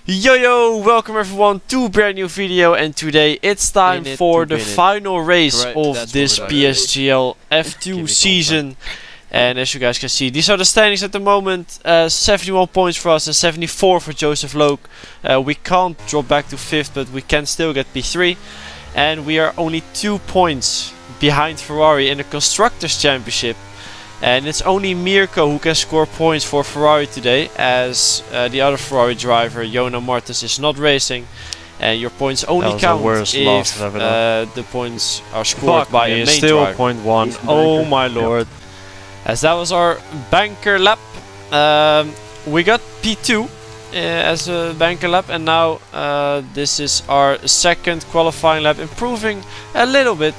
Yo, welcome everyone to a brand new video, and today it's time for the final race of this Psgl F2 season. And as you guys can see, these are the standings at the moment. 71 points for us and 74 for Joseph Loke. We can't drop back to 5th, but we can still get P3. And we are only 2 points behind Ferrari in the Constructors' Championship. And it's only Mirko who can score points for Ferrari today, as the other Ferrari driver, Jona Martens, is not racing. And your points only count if the points are scored by a main still driver. 0.1. Oh my lord. As that was our banker lap. We got P2 as a banker lap, and now this is our second qualifying lap, improving a little bit.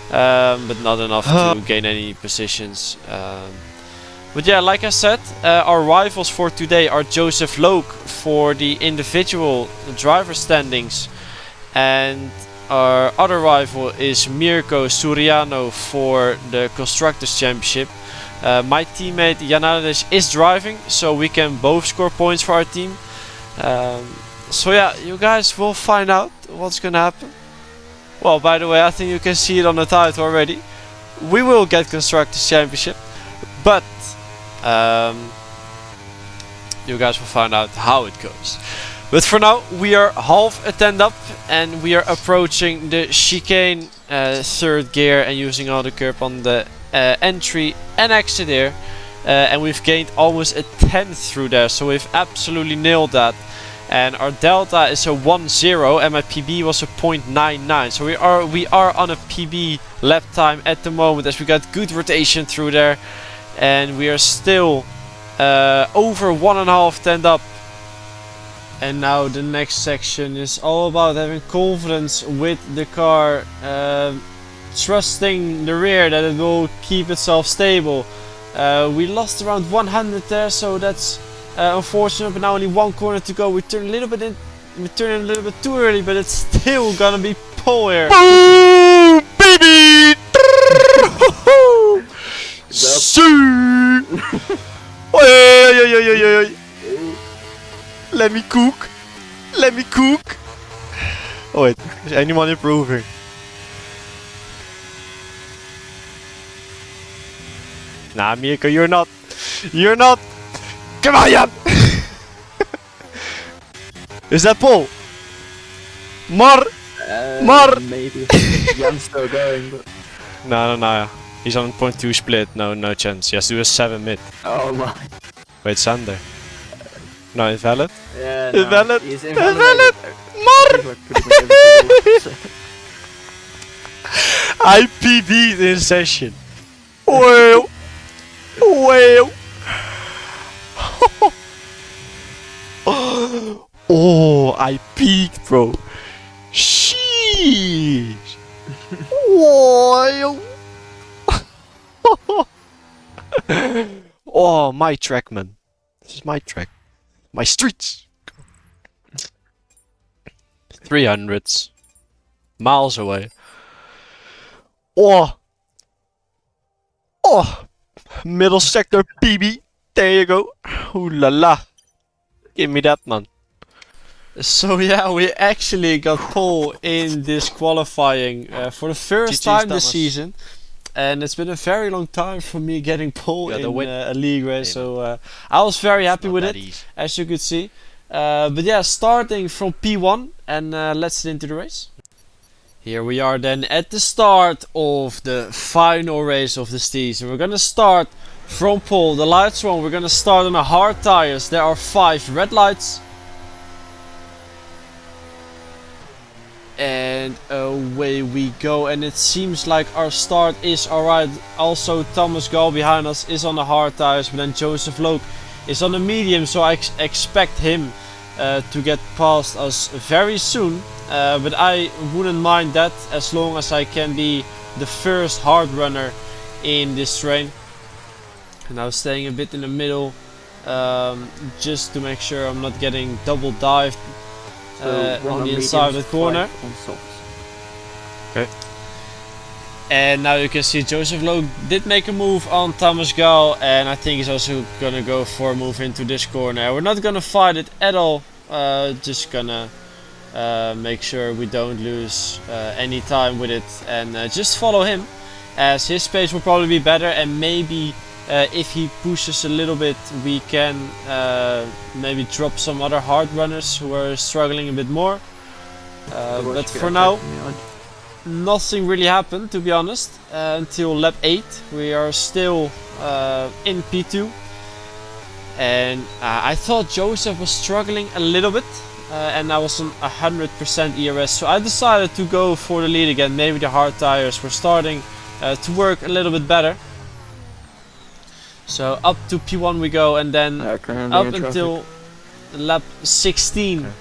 But not enough to gain any positions. But yeah, like I said, our rivals for today are Joseph Loke for the individual driver standings, and our other rival is Mirko Suriano for the Constructors' Championship. My teammate Janades is driving, so we can both score points for our team. So yeah, you guys will find out what's gonna happen. Well, by the way, I think you can see it on the title already. We will get Constructors' Championship, but you guys will find out how it goes. But for now, we are half a tent up, and we are approaching the chicane 3rd gear and using all the curb on the entry and exit here. And we've gained almost a 10th through there, so we've absolutely nailed that. And our delta is a 1-0, and my PB was a 0.99. So we are on a PB lap time at the moment, as we got good rotation through there, and we are still over 1.5 tent up. And now the next section is all about having confidence with the car, trusting the rear that it will keep itself stable. We lost around 100 there, so that's unfortunate, but now only one corner to go. We turn a little bit too early, but it's still gonna be pole here. Boom, baby! Let me cook. Let me cook. Oh wait, is anyone improving? Nah, Mirko, you're not. You're not. Come on, Jan! Is that Paul? Mar! Maybe. Jan's still going, but... No. He's on 0.2 split. No chance. He has to do a 7 mid. Oh my. Wait, Sander. No, invalid? Yeah, no. Invalid! He's invalid! Mar! I PB'd in session. Well. Oh, I peaked, bro. Sheesh. Oh, my track, man. This is my track. My streets. 300s. Miles away. Oh. Middle sector PB. There you go. Ooh la la. Give me that, man. So yeah, we actually got pole in this qualifying for the first time this season. And it's been a very long time for me getting pole in a league race. So I was very happy with it, as you could see. But yeah, starting from P1, and let's get into the race. Here we are then at the start of the final race of the season. We're gonna start from pole. The lights are on. We're gonna start on the hard tires. There are 5 red lights. And away we go, and it seems like our start is alright. Also, Thomas Gall behind us is on the hard tires, but then Joseph Loke is on the medium, so I expect him to get past us very soon. But I wouldn't mind that, as long as I can be the first hard runner in this train. And now staying a bit in the middle, just to make sure I'm not getting double dived on the inside of the corner. Okay. And now you can see Joseph Lowe did make a move on Thomas Gall, and I think he's also gonna go for a move into this corner. We're not gonna fight it at all. just gonna make sure we don't lose any time with it, and just follow him, as his pace will probably be better, and maybe if he pushes a little bit, we can maybe drop some other hard runners who are struggling a bit more. But for now, nothing really happened, to be honest, until lap 8. We are still in P2, and I thought Joseph was struggling a little bit, and I was on 100% ERS, so I decided to go for the lead again. Maybe the hard tires were starting to work a little bit better. So up to P1 we go, and then up until lap 16. Okay.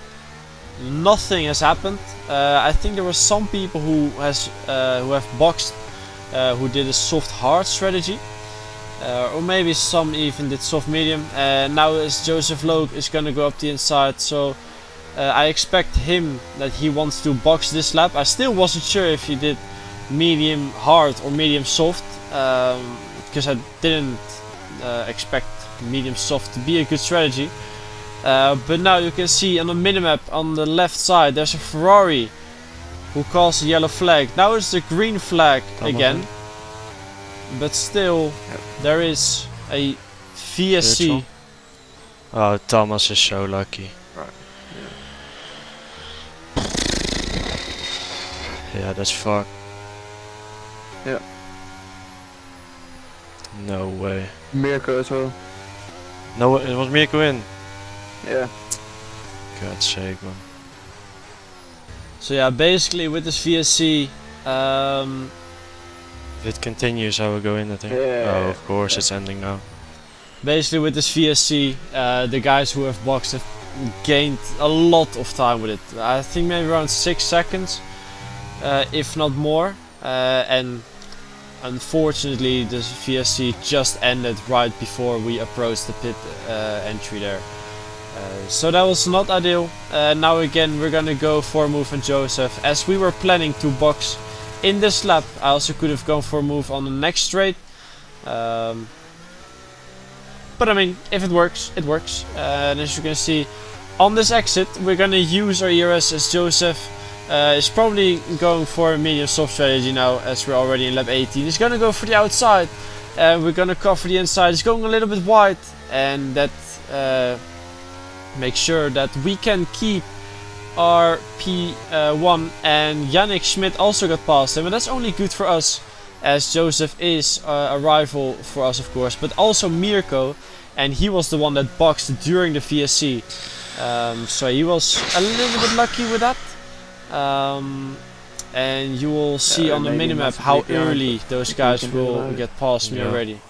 Nothing has happened. I think there were some people who have boxed, who did a soft hard strategy, or maybe some even did soft medium. Now as Joseph Logue is gonna go up the inside, so I expect him that he wants to box this lap. I still wasn't sure if he did medium hard or medium soft, because I didn't expect medium soft to be a good strategy. But now you can see on the minimap on the left side there's a Ferrari who calls a yellow flag. Now it's the green flag again, but still there is a VSC. Oh, Thomas is so lucky. Right. Yeah, that's fucked. Yeah. No way. Mirko as well. No, it was Mirko in. Yeah. God's sake, man. So yeah, basically with this VSC, if it continues, I will go in, I think. Yeah. Oh, of course, it's ending now. basically with this VSC, the guys who have boxed have gained a lot of time with it. I think maybe around 6 seconds, if not more. And unfortunately, this VSC just ended right before we approached the pit entry there. So that was not ideal. Now again we're gonna go for a move on Joseph, as we were planning to box in this lap. I also could have gone for a move on the next straight, but I mean, if it works, it works. And as you can see on this exit, we're gonna use our ERS, as Joseph is probably going for a medium soft strategy now, as we're already in lap 18. He's gonna go for the outside, and we're gonna cover the inside. He's going a little bit wide, and that make sure that we can keep our P1, and Yannick Schmidt also got past him, and that's only good for us, as Joseph is a rival for us, of course, but also Mirko, and he was the one that boxed during the VSC, so he was a little bit lucky with that. And you will see on the minimap how early those guys will get past me already.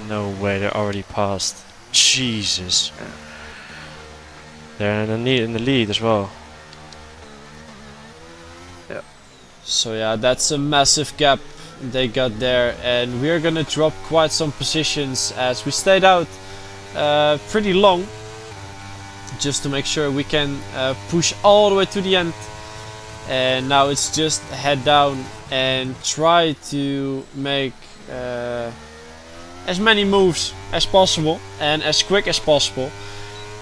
No way, they're already past. Jesus. They're in the lead as well. Yeah. So yeah, that's a massive gap they got there, and we're gonna drop quite some positions as we stayed out pretty long, just to make sure we can push all the way to the end. And now it's just head down and try to make as many moves as possible and as quick as possible,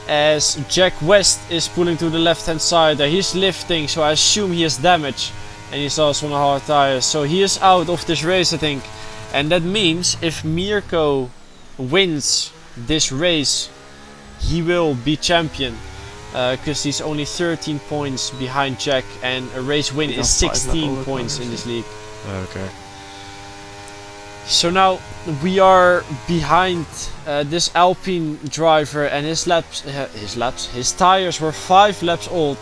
as Jack West is pulling to the left hand side there. He's lifting, so I assume he has damage, and he's also on a hard tire, so he is out of this race, I think. And that means if Mirko wins this race, he will be champion, because he's only 13 points behind Jack, and a race win is 16 points in this league. Okay. So now we are behind this Alpine driver, and his tires were 5 laps old,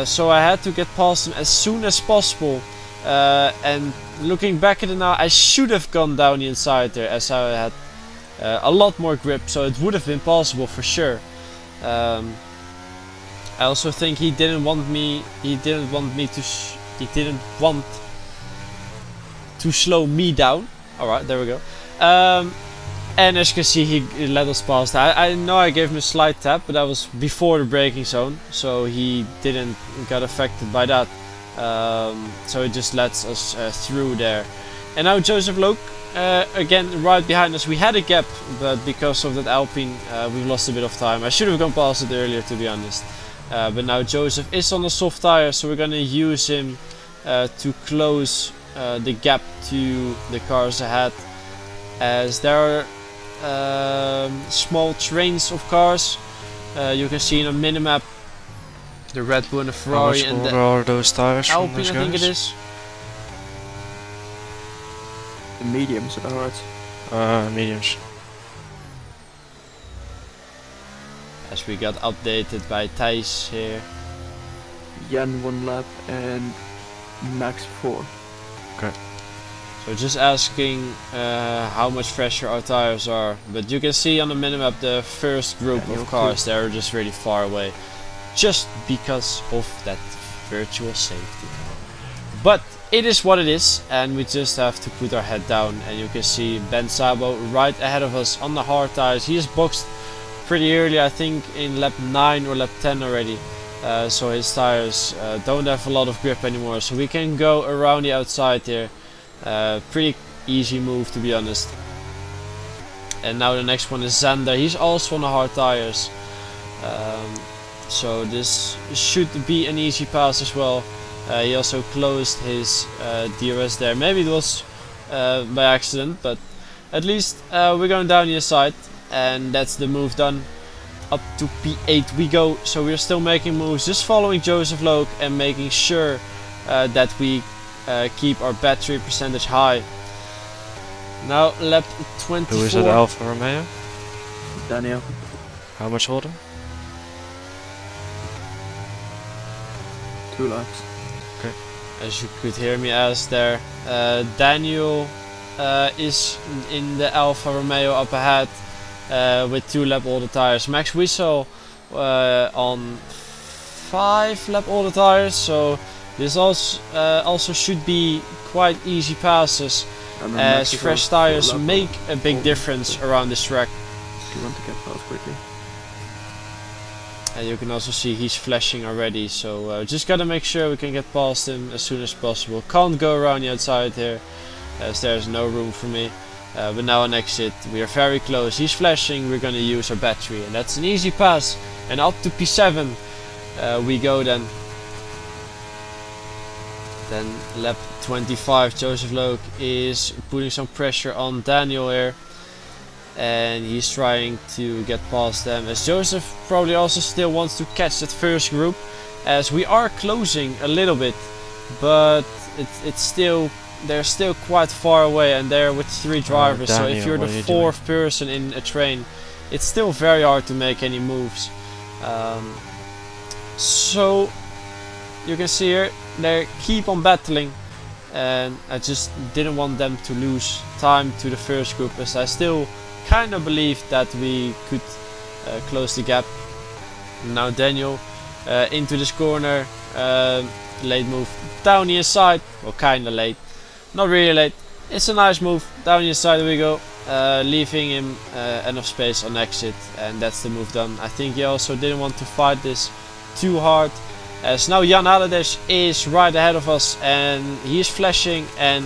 so I had to get past him as soon as possible. And looking back at it now, I should have gone down the inside there, as I had a lot more grip, so it would have been possible for sure. I also think he didn't want to slow me down. Alright, there we go. And as you can see, he let us past. I know I gave him a slight tap, but that was before the braking zone, so he didn't get affected by that. So it just lets us through there. And now Joseph Logue, again right behind us. We had a gap, but because of that Alpine, we've lost a bit of time. I should have gone past it earlier, to be honest. but now Joseph is on the soft tire, so we're gonna use him to close the gap to the cars ahead, as there are small trains of cars. You can see on the minimap the Red Bull and the Ferrari and the are those tires Alpine, from those I think it guys? is. The mediums are hard. Mediums. As we got updated by Thijs here. Jan 1 lap and Max 4. So just asking how much fresher our tires are, but you can see on the minimap the first group of cars, they're just really far away, just because of that virtual safety. But it is what it is, and we just have to put our head down, and you can see Ben Sabo right ahead of us on the hard tires. He is boxed pretty early, I think in lap 9 or lap 10 already. So his tires don't have a lot of grip anymore, so we can go around the outside here. Pretty easy move, to be honest. And now the next one is Xander. He's also on the hard tires, so this should be an easy pass as well. He also closed his DRS there. Maybe it was by accident, but at least we're going down the side, and that's the move done. Up to P8 we go, so we're still making moves, just following Joseph Loke and making sure that we keep our battery percentage high. Now lap 24. Who is it, Alfa Romeo? Daniel. How much older? 2 laps. As you could hear me ask there, Daniel is in the Alfa Romeo up ahead with 2 lap older tires. Max we saw on 5 lap older tires, so this also should be quite easy passes, as fresh tires make a big difference around this track. If you want to get past quickly. And you can also see he's flashing already, so just gotta make sure we can get past him as soon as possible. Can't go around the outside here, as there's no room for me. But now on exit we are very close. He's flashing, we're gonna use our battery, and that's an easy pass. And up to P7 we go then. Then lap 25, Joseph Loke is putting some pressure on Daniel here, and he's trying to get past them, as Joseph probably also still wants to catch that first group, as we are closing a little bit, but it's still, they're still quite far away, and they're with 3 drivers. Daniel, so if you're the 4th person in a train, it's still very hard to make any moves. So you can see here they keep on battling, and I just didn't want them to lose time to the first group, as I still kind of believe that we could close the gap. Now Daniel into this corner, late move down the inside, well kind of late, not really late, it's a nice move, down the inside we go, leaving him enough space on exit, and that's the move done. I think he also didn't want to fight this too hard, as now Jan Haladesh is right ahead of us, and he is flashing, and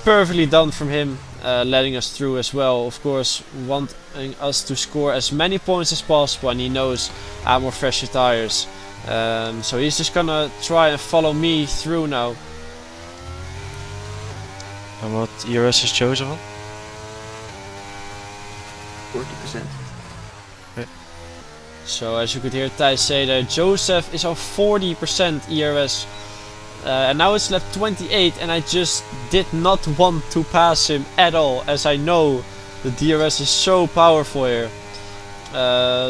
perfectly done from him, letting us through as well. Of course, wanting us to score as many points as possible, and he knows I have more fresher tires, so he's just gonna try and follow me through now. And what ERS is Joseph on? 40%. So as you could hear Thijs say that Joseph is on 40% ERS, and now it's lap 28, and I just did not want to pass him at all, as I know the DRS is so powerful here.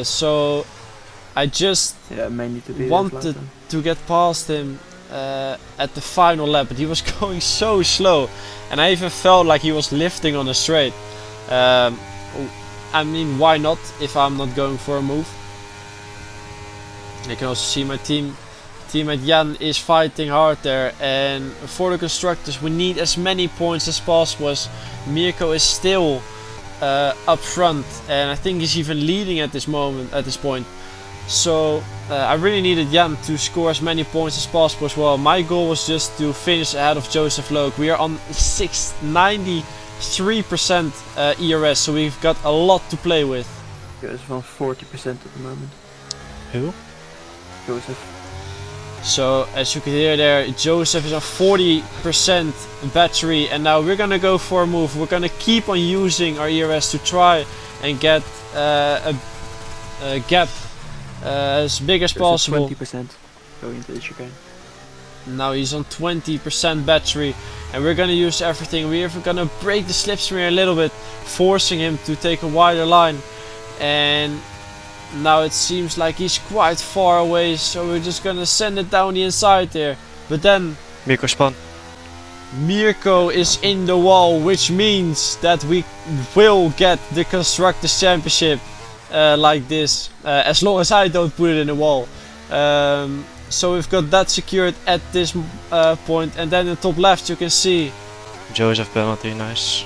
So I just wanted to get past him at the final lap, but he was going so slow, and I even felt like he was lifting on a straight. I mean, why not if I'm not going for a move? You can also see my teammate Jan is fighting hard there, and for the constructors we need as many points as possible, as Mirko is still up front, and I think he's even leading at this point. So I really needed Jan to score as many points as possible as well. My goal was just to finish ahead of Joseph Loke. We are on 93% ERS, so we've got a lot to play with. It's around 40% at the moment. Who? Joseph. So as you can hear there, Joseph is on 40% battery, and now we're gonna go for a move. We're gonna keep on using our ERS to try and get a gap as big as possible. 20% going into the chicane. Now he's on 20% battery, and we're gonna use everything. We're gonna break the slipstream a little bit, forcing him to take a wider line. And now it seems like he's quite far away, so we're just gonna send it down the inside there. But then Mirko spun. Mirko is in the wall, which means that we will get the Constructors Championship like this, as long as I don't put it in the wall. So we've got that secured at this point, and then in the top left you can see Joseph penalty, nice.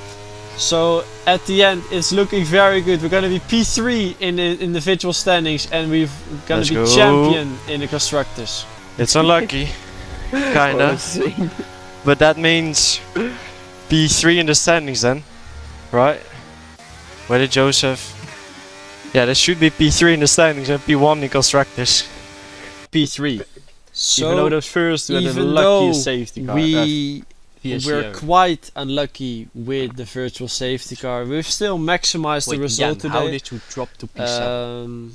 So at the end it's looking very good. We're gonna be P3 in the individual standings, and we're gonna be champion in the Constructors. It's unlucky, kinda. But that means P3 in the standings then, right? Where did Joseph? Yeah, there should be P3 in the standings and P1 in Constructors. P3. So even though those first were the even luckiest safety car. We're quite unlucky with the virtual safety car. We've still maximized the result today. How did you drop to P7?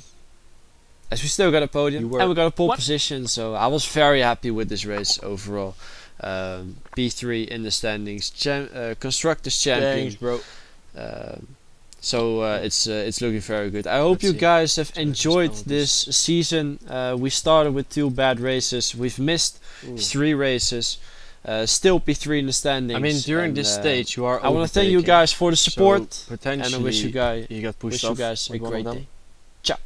As we still got a podium and we got a pole position, so I was very happy with this race overall. P3 in the standings, Constructors champion. Thanks, bro. So it's looking very good. I hope you guys have enjoyed this season. We started with 2 bad races. We've missed 3 races. Still P3 in the standings. I mean, during this stage, you are. I want to thank you guys for the support, so potentially and I wish you guys got pushed a off great day. Ciao.